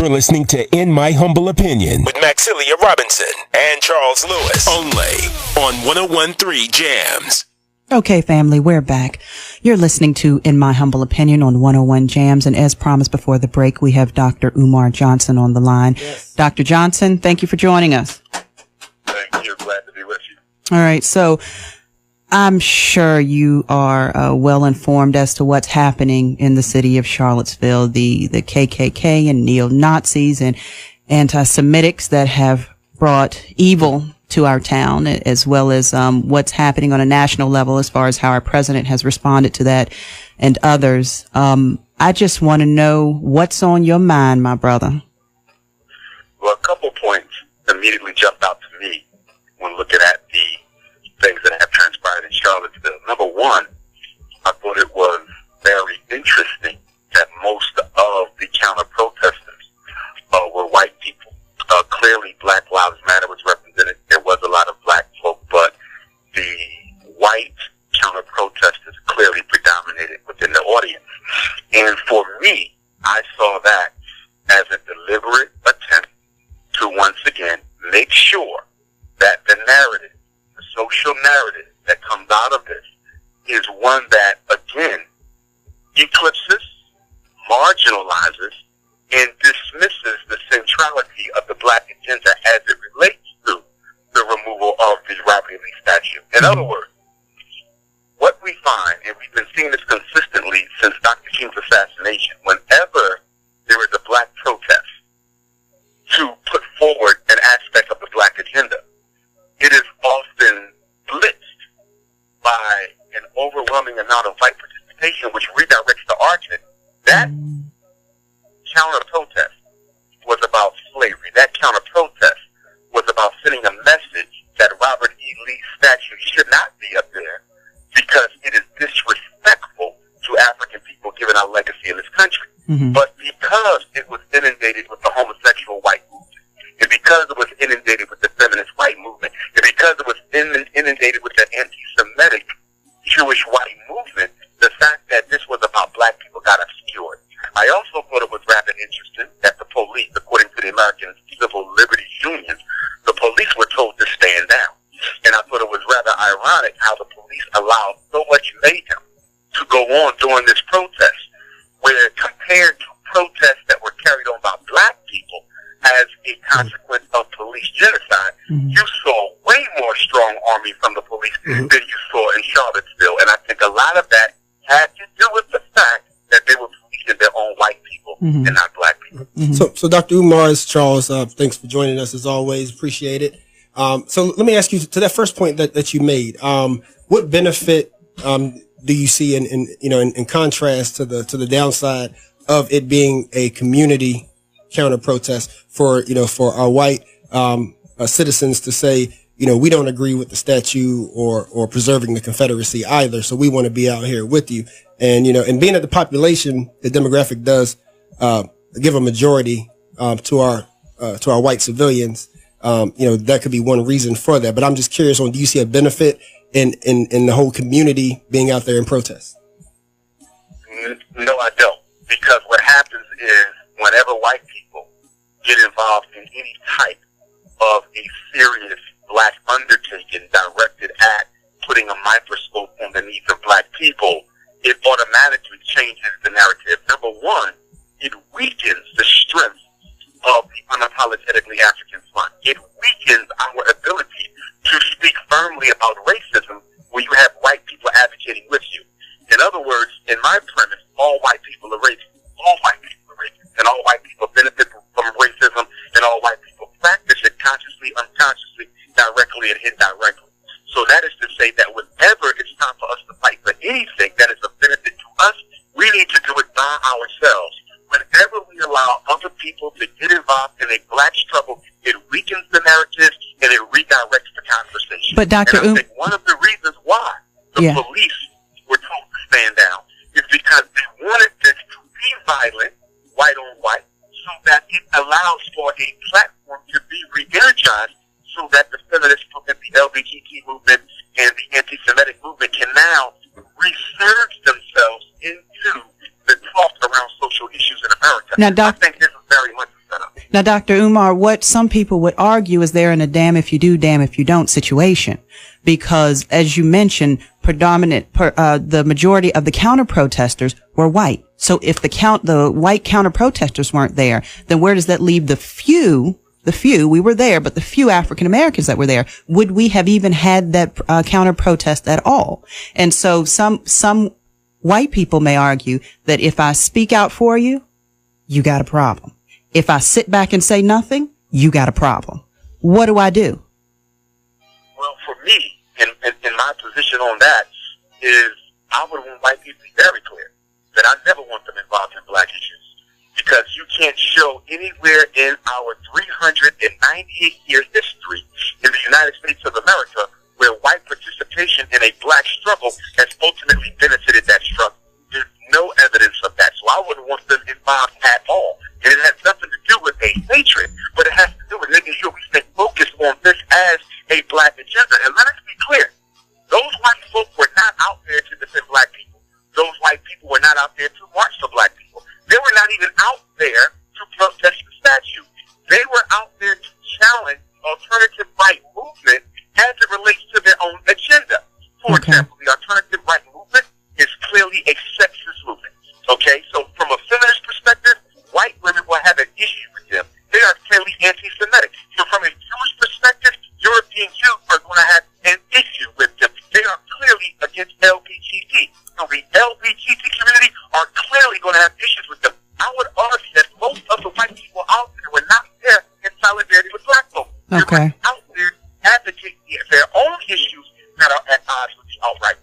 You're listening to In My Humble Opinion with Maxilia Robinson and Charles Lewis. Only on 101.3 Jams. Okay, family, we're back. You're listening to In My Humble Opinion on 101 Jams. And as promised before the break, we have Dr. Umar Johnson on the line. Yes. Dr. Johnson, thank you for joining us. Thank you. Glad to be with you. All right. So I'm sure you are well informed as to what's happening in the city of Charlottesville, the KKK and neo-Nazis and anti-Semitics that have brought evil to our town, as well as what's happening on a national level as far as how our president has responded to that and others. I just want to know what's on your mind, my brother. Well, a couple points immediately jumped out to me when looking at the things that have transpired in Charlottesville. Number one, I thought it was very interesting that most of the counter-protesters were white people. Clearly, Black Lives Matter was represented. There was a lot of black folk, but the white counter-protesters clearly predominated within the audience. And for me, I saw that as a deliberate attempt to once again make sure that the narrative, the social narrative that comes out of this is one that, again, eclipses, marginalizes, and dismisses the centrality of the black agenda as it relates to the removal of the Robert E. Lee statue. In other words, what we find, and we've been seeing this consistently since Dr. King's assassination, whenever there is a black protest to put forward an aspect of the black agenda, it is often blitzed by an overwhelming amount of white participation, which redirects the argument. That counter-protest was about slavery. That counter-protest was about sending a message that Robert E. Lee's statue should not be up there because it is disrespectful to African people given our legacy in this country. Mm-hmm. But because it was inundated with the homosexual white movement, and because it was inundated with the feminist white movement, and because it was inundated with the anti-Semitic Jewish white movement, the fact that this was about black people got obscured. I also thought it was rather interesting that the police, according to the American Civil Liberties Union, the police were told to stand down. And I thought it was rather ironic how the police allowed so much mayhem to go on during this protest, where compared to protests that were carried on by black people as a consequence of police genocide, you saw way more strong army from the police than you saw in Charlottesville. And I think a lot of that had to do with the fact that they were policing their own white people and not black people. So Dr. Umar, Charles, thanks for joining us as always. Appreciate it. So let me ask you to that first point that you made. What benefit do you see in contrast to the downside of it being a community counter protest for our white citizens to say, we don't agree with the statue or preserving the Confederacy either, so we want to be out here with you. And and being that the population, the demographic does give a majority to our white civilians, that could be one reason for that. But I'm just curious do you see a benefit in the whole community being out there in protest? No, I don't. Because what happens is whenever white people get involved in any type of a serious black undertaking directed at putting a microscope on the needs of black people, it automatically changes the narrative. Number one, it weakens the strength of the unapologetically African front. It weakens our ability to speak firmly about racism when you have white people advocating with you. In other words, in my premise, all white people are racist. All white people are racist. And all white people benefit from racism, and all white people practice it consciously, unconsciously, directly, and indirectly. So that is to say that whenever it's time for us to fight for anything that is a benefit to us, we need to do it by ourselves. Whenever we allow other people to get involved in a black struggle, it weakens the narrative and it redirects the conversation. But Dr. And I think one of the reasons why the police were told to stand down is because they wanted this to be violent, white on white, so that it allows for a platform to be re-energized so that the feminist movement, the LGBT movement, and the anti-Semitic movement can now resurge themselves into the talk around social issues in America. Now, I think this is very much a setup. Now, Dr. Umar, what some people would argue is they're in a damn if you do, damn if you don't situation. Because, as you mentioned, the majority of the counter protesters were white. So if the white counter protesters weren't there, then where does that leave the few, we were there, but the few African Americans that were there? Would we have even had that counter protest at all? And so some white people may argue that if I speak out for you, you got a problem. If I sit back and say nothing, you got a problem. What do I do? Well, for me, in my position on that is I would want white people to be very clear that I never want them involved in black issues, because you can't show anywhere in our 398-year history in the United States of America where white participation in a black struggle has ultimately benefited that struggle. There's no evidence of that, so I wouldn't want them involved at all. And it has nothing to do with a hatred, but it has to do with making sure we stay focused on this as a black agenda. And let us be clear, those white folk were not out there to defend black people. Those white people were not out there to march for black people. They were not even out there to protest the statue. They were out there to challenge alternative right movement as it relates to their own agenda. For example, the alternative right movement is clearly a sexist movement. Okay, so from a feminist perspective, white women will have an issue with them. They are clearly anti-Semitic. So from a Jewish perspective, European Jews are going to have an issue with them. They are clearly against LGBT. So the LGBT community are clearly going to have issues with them. I would argue that most of the white people out there were not there in solidarity with black folks. Okay. They're out there advocating their own issues that are at odds with the alt-right.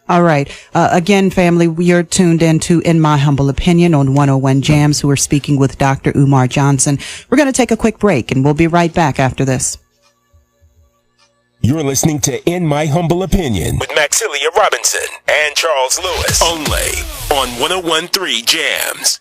All right. Again, family, you're tuned into In My Humble Opinion on 101 Jams, who are speaking with Dr. Umar Johnson. We're going to take a quick break, and we'll be right back after this. You're listening to In My Humble Opinion with Maxilia Robinson and Charles Lewis, only on 101.3 Jams.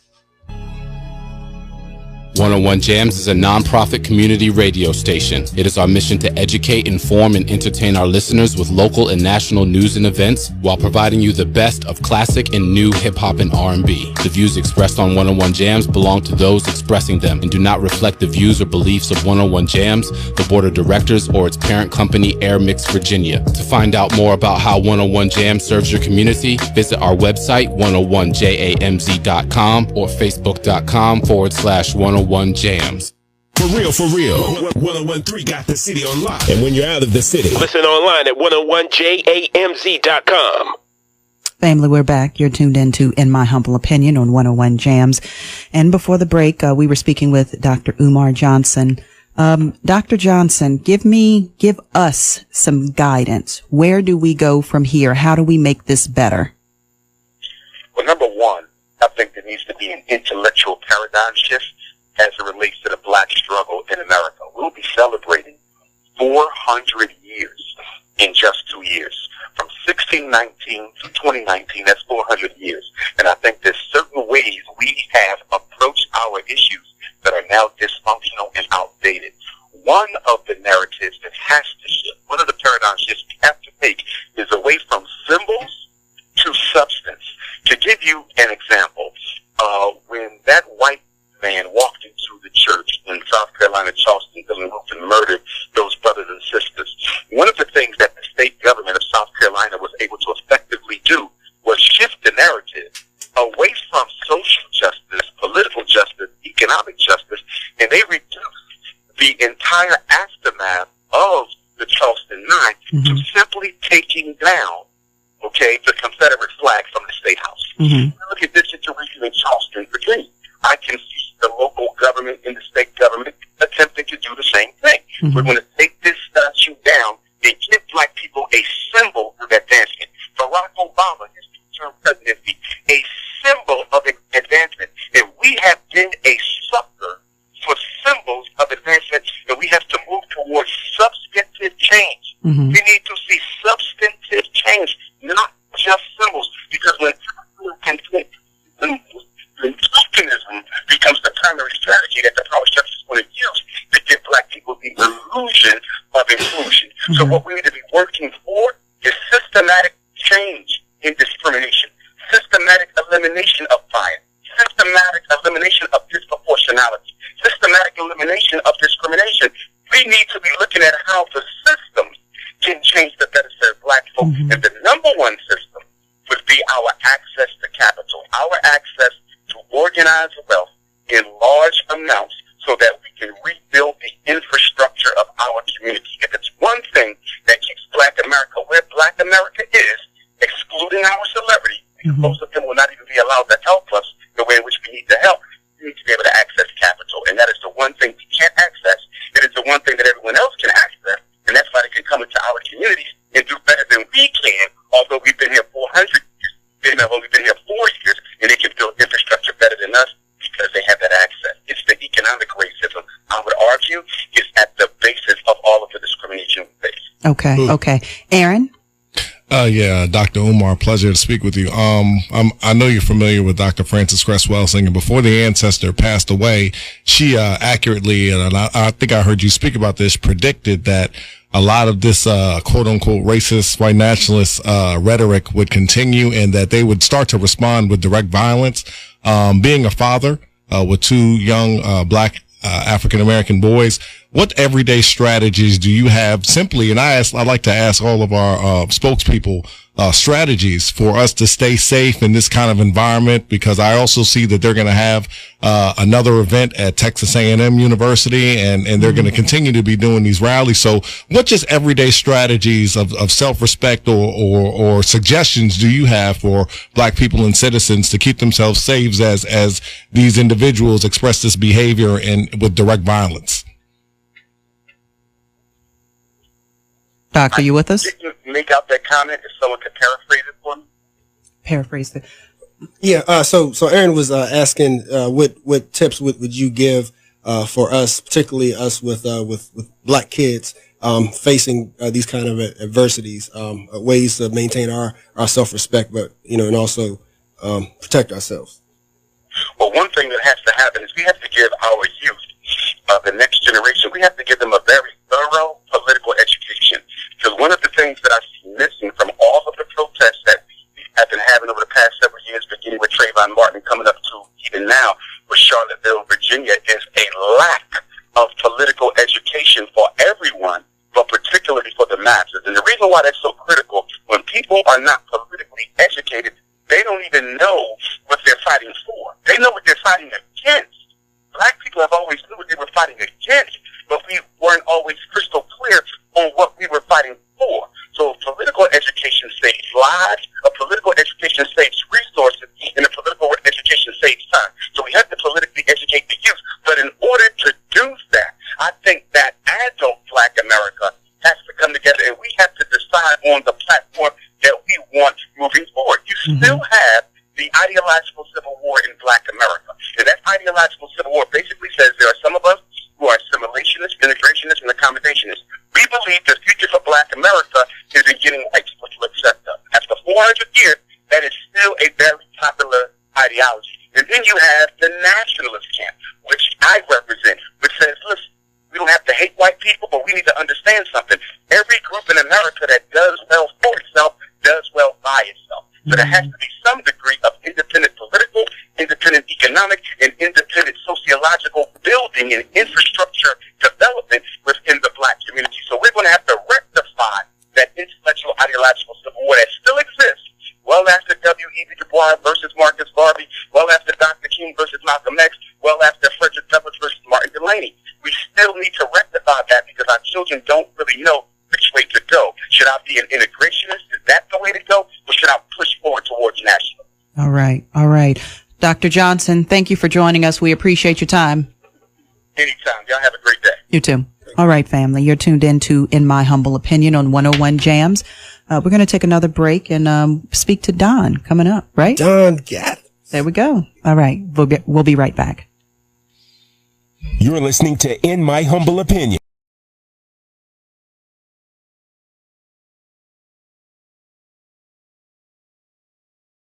101 Jams is a non-profit community radio station. It is our mission to educate, inform, and entertain our listeners with local and national news and events while providing you the best of classic and new hip-hop and R&B. The views expressed on 101 Jams belong to those expressing them and do not reflect the views or beliefs of 101 Jams, the board of directors, or its parent company, Air Mix Virginia. To find out more about how 101 Jams serves your community, visit our website, 101jamz.com, or facebook.com/101 Jams. For real, 101.3 got the city on lock. And when you're out of the city, listen online at 101jamz.com. Family, we're back. You're tuned into In My Humble Opinion on 101 Jams. And before the break, we were speaking with Dr. Umar Johnson. Dr. Johnson, give us some guidance. Where do we go from here? How do we make this better? Well, number one, I think there needs to be an intellectual paradigm shift as it relates to the black struggle in America. We'll be celebrating 400 years in just 2 years. From 1619 to 2019, that's 400 years. And I think there's certain ways we have approached our issues that are now dysfunctional and outdated. One of the narratives that has to shift, one of the paradigm shifts we have to take, is away from symbols to substance. To give you an example, when that white man walked into the church in South Carolina, Charlottesville, and murdered those brothers and sisters, one of the things that the state government of South Carolina was able to effectively do was shift the narrative away from social justice, political justice, economic justice, and they reduced the entire aftermath of the Charleston Nine to simply taking down, the Confederate flag from the State House. Look at this situation in Charleston, Virginia. I can see the local government and the state government attempting to do the same thing. We're going to take this statue down and give black people a symbol of advancement. Barack Obama, his two-term presidency, a symbol of advancement. And we have been a sucker for symbols of advancement, and we have to move towards substantive change. We need to see substantive change, not just symbols, because when people can take symbols, tokenism becomes the primary strategy that the power structures want to use to give black people the illusion of inclusion. So what we need to be working for is systematic change in discrimination, systematic elimination of bias, systematic elimination of disproportionality, systematic can change the better serve black folk. And the number one system would be our access to capital, our access to organized wealth in large amounts so that we can rebuild the infrastructure of our community. If it's one thing that keeps Black America where Black America is, excluding our celebrity, because most of them will not even be allowed to help us the way in which we need to help, we need to be able to access capital. And that is the one thing we can't access. It is the one thing that everyone else can access. And that's why they can come into our communities and do better than we can, although we've been here 400 years. They have only been here 4 years, and they can build infrastructure better than us because they have that access. It's the economic racism, I would argue, is at the basis of all of the discrimination we face. Okay, okay. Aaron? Yeah, Dr. Umar, pleasure to speak with you. I know you're familiar with Dr. Frances Cress Welsing, and before the ancestor passed away, she accurately, and I think I heard you speak about this, predicted that a lot of this quote unquote racist, white nationalist rhetoric would continue, and that they would start to respond with direct violence. Being a father with 2 young black African American boys, what everyday strategies do you have simply, and I like to ask all of our spokespeople strategies for us to stay safe in this kind of environment, because I also see that they're going to have another event at Texas A&M University, and they're going to continue to be doing these rallies. So what just everyday strategies of self-respect or suggestions do you have for black people and citizens to keep themselves safe as these individuals express this behavior and with direct violence? Doctor, you with us? Did you make out that comment if someone could paraphrase it for me? Paraphrase it. Yeah. So Aaron was asking, what tips would you give for us, particularly us with black kids facing these kind of adversities, ways to maintain our self-respect, but and also protect ourselves. Well, one thing that has to happen is we have to give our youth, the next generation, we have to give them a very thorough political education. Because one of the things that I see missing from all of the protests that we have been having over the past several years, beginning with Trayvon Martin, coming up to even now with Charlottesville, Virginia, is a lack of political education for everyone, but particularly for the masses. And the reason why that's so critical, when people are not politically educated, they don't even know what they're fighting for. They know what they're fighting against. Black people have always knew what they were fighting against, but we weren't always crystal clear on what we were fighting for. So political education saves lives, a political education saves resources, and a political education saves time. So we have to politically educate the youth. But in order to do that, I think that adult Black America has to come together, and we have to decide on the platform that we want moving forward. You still have the ideological civil war in Black America. And that ideological civil war basically says there are some of us who are assimilationists, integrationists, and accommodationists. We believe the future for Black America is in getting whites to accept us. After 400 years, that is still a very popular ideology. And then you have the nationalist camp, which I represent, which says, listen, we don't have to hate white people, but we need to understand something. Every group in America that does well for itself does well by itself. So there has to be some degree of independent political, independent economic, and independent sociological building and infrastructure development within the Black community. So we're going to have to rectify that intellectual ideological civil war that still exists well after W.E.B. Du Bois versus Marcus Garvey, well after Dr. King versus Malcolm X, well after Frederick Douglass versus Martin Delany. We still need to rectify that because our children don't really know which way to go. Should I be an integrationist? Is that the way to go? Or should I push forward towards national? All right. All right. Dr. Johnson, thank you for joining us. We appreciate your time. Anytime. Y'all have a great day. You too. All right, family. You're tuned in to In My Humble Opinion on 101 Jams. We're going to take another break and speak to Don coming up, right? Don Gath. There we go. All right. We'll be right back. You're listening to In My Humble Opinion